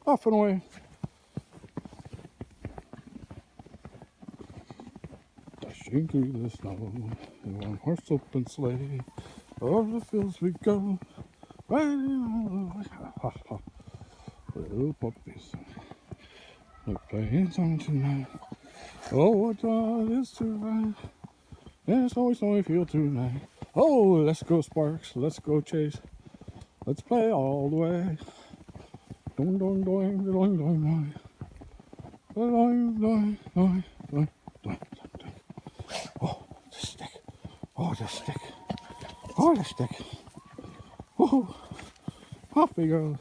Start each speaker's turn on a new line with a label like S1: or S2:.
S1: Off and away. Dashing through the snow in one horse open sleigh. Over the fields we go, riding all the way. Ha ha. Little puppies, they're playing song tonight. Oh, what joy it is to ride. And it's always snowy field tonight. Oh, let's go Sparks, let's go Chase. Let's play all the way. Doing, doing, doing, doing, doing, doing. Doing, doing, doing, doing, doing, doing. Oh, the stick. Oh, the stick. Oh, the stick. Oh, off we go.